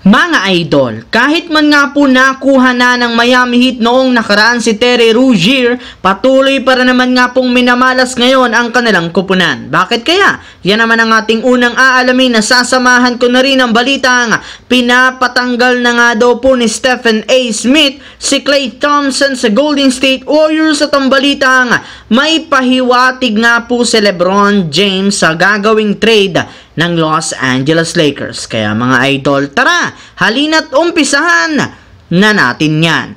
Mga idol, kahit man nga po nakuha na ng Miami Heat noong nakaraan si Terry Rozier, patuloy para naman nga pong minamalas ngayon ang kanilang kupunan. Bakit kaya? Yan naman ang ating unang aalamin na sasamahan ko na rin ang balitang pinapatanggal na nga daw po ni Stephen A. Smith si Klay Thompson sa Golden State Warriors at ang balitang may pahiwatig nga po si LeBron James sa gagawing trade ng Los Angeles Lakers. Kaya mga idol, tara, halina't umpisahan na natin yan.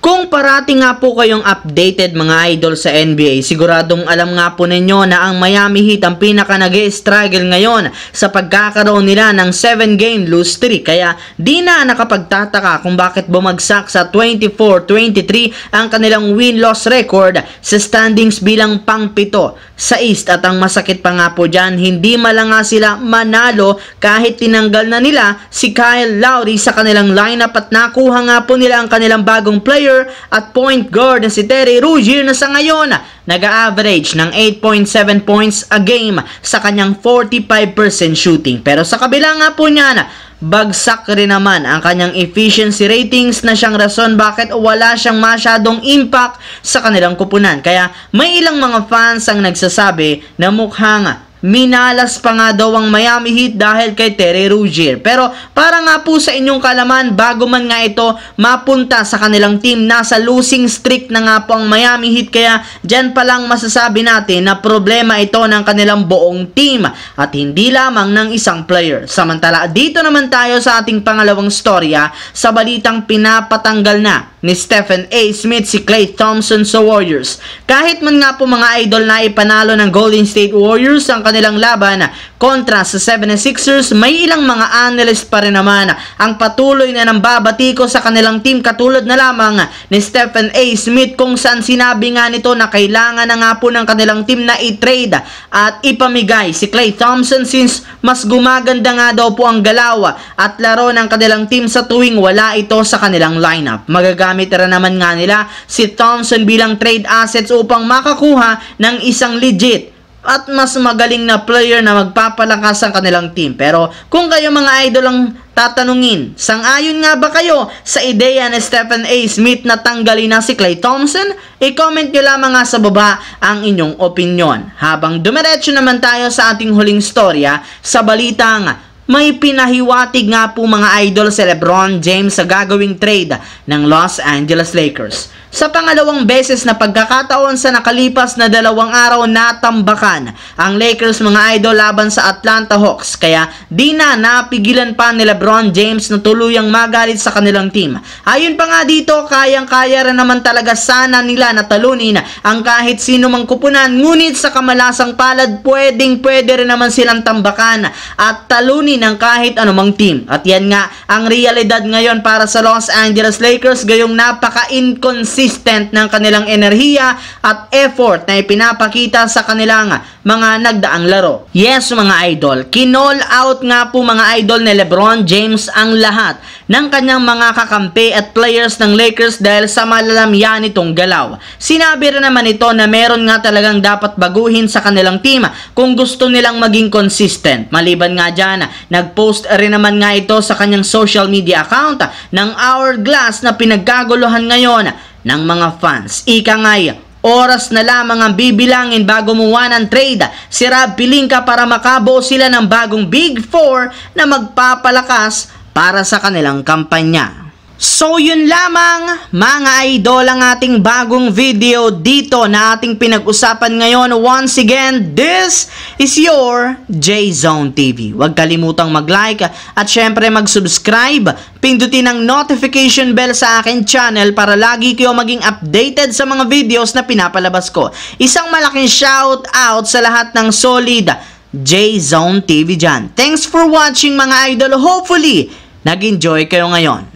Kung parati nga po kayong updated mga idol sa NBA, siguradong alam nga po ninyo na ang Miami Heat ang pinaka nag-struggle ngayon sa pagkakaroon nila ng 7-game lose streak. Kaya di na nakapagtataka kung bakit bumagsak sa 24-23 ang kanilang win-loss record sa standings bilang pang-pito sa East. At ang masakit pa nga po dyan, hindi malanga sila manalo kahit tinanggal na nila si Kyle Lowry sa kanilang lineup at nakuha nga po nila ang kanilang bagong player at point guard na si Terry Rozier na sa ngayon nag-average ng 8.7 points a game sa kanyang 45% shooting. Pero sa kabila nga po niyan, bagsak rin naman ang kanyang efficiency ratings na siyang rason bakit wala siyang masyadong impact sa kanilang kupunan. Kaya may ilang mga fans ang nagsasabi na mukhang minalas pa nga daw ang Miami Heat dahil kay Terry Rozier. Pero para nga po sa inyong kalaman, bago man nga ito mapunta sa kanilang team, nasa losing streak na nga po ang Miami Heat. Kaya dyan pa lang masasabi natin na problema ito ng kanilang buong team at hindi lamang ng isang player. Samantala dito naman tayo sa ating pangalawang storya sa balitang pinapatanggal na ni Stephen A. Smith si Klay Thompson sa Warriors. Kahit man nga po mga idol na ipanalo ng Golden State Warriors ang kanilang laban kontra sa 76ers, may ilang mga analyst pa rin naman ang patuloy na nambabatiko sa kanilang team katulad na lamang ni Stephen A. Smith kung saan sinabi nga nito na kailangan na nga po ng kanilang team na i-trade at ipamigay si Klay Thompson since mas gumaganda nga daw po ang galaw at laro ng kanilang team sa tuwing wala ito sa kanilang lineup. Magagamit rin naman nga nila si Thompson bilang trade assets upang makakuha ng isang legit at mas magaling na player na magpapalakas ang kanilang team. Pero kung kayo mga idol ang tatanungin, sang-ayon nga ba kayo sa ideya ni Stephen A. Smith na tanggalin na si Klay Thompson? I-comment nyo lamang nga sa baba ang inyong opinion. Habang dumiretso naman tayo sa ating huling storya sa balitang may pinahiwatig nga po mga idol si LeBron James sa gagawing trade ng Los Angeles Lakers. Sa pangalawang beses na pagkakataon sa nakalipas na 2 araw natambakan ang Lakers mga idol laban sa Atlanta Hawks. Kaya di na napigilan pa ni LeBron James na tuluyang magalit sa kanilang team. Ayon pa nga dito, kayang-kaya rin naman talaga sana nila na talunin ang kahit sino mang kupunan. Ngunit sa kamalasang palad, pwedeng-pwede rin naman silang tambakan at talunin ng kahit anumang team. At yan nga ang realidad ngayon para sa Los Angeles Lakers, gayong napaka-inconsistent ng kanilang enerhiya at effort na ipinapakita sa kanilang mga nagdaang laro. Yes mga idol, kinall out nga po mga idol ni LeBron James ang lahat ng kanyang mga kakampi at players ng Lakers dahil sa malalamyan nitong galaw. Sinabi rin naman ito na meron nga talagang dapat baguhin sa kanilang team kung gusto nilang maging consistent. Maliban nga dyan, nagpost rin naman nga ito sa kanyang social media account ng Hourglass na pinagkaguluhan ngayon ng mga fans. Ika nga'y, oras na lamang ang bibilangin bago muwa ng trade si Rob Pelinka para makabuo sila ng bagong Big Four na magpapalakas para sa kanilang kampanya. So yun lamang mga idol ang ating bagong video dito na ating pinag-usapan ngayon. Once again, this is your J-Zone TV. Huwag kalimutang mag-like at syempre mag-subscribe. Pindutin ang notification bell sa akin channel para lagi kayo maging updated sa mga videos na pinapalabas ko. Isang malaking shout out sa lahat ng solid J-Zone TV dyan. Thanks for watching mga idol. Hopefully, nag-enjoy kayo ngayon.